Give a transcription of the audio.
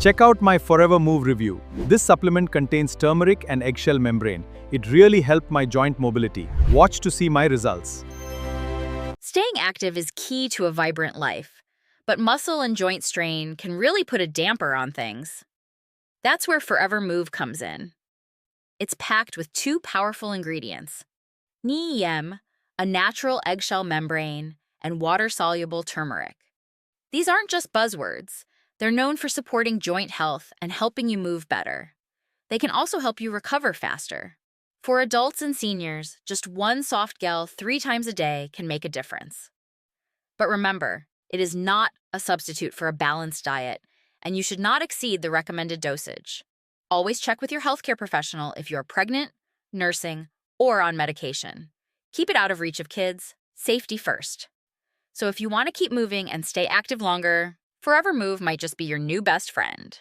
Check out my Forever Move review. This supplement contains turmeric and eggshell membrane. It really helped my joint mobility. Watch to see my results. Staying active is key to a vibrant life, but muscle and joint strain can really put a damper on things. That's where Forever Move comes in. It's packed with two powerful ingredients: ESM, a natural eggshell membrane, and water-soluble turmeric. These aren't just buzzwords. They're known for supporting joint health and helping you move better. They can also help you recover faster. For adults and seniors, just one softgel 3 times a day can make a difference. But remember, it is not a substitute for a balanced diet, and you should not exceed the recommended dosage. Always check with your healthcare professional if you're pregnant, nursing, or on medication. Keep it out of reach of kids. Safety first. So if you want to keep moving and stay active longer, Forever Move might just be your new best friend.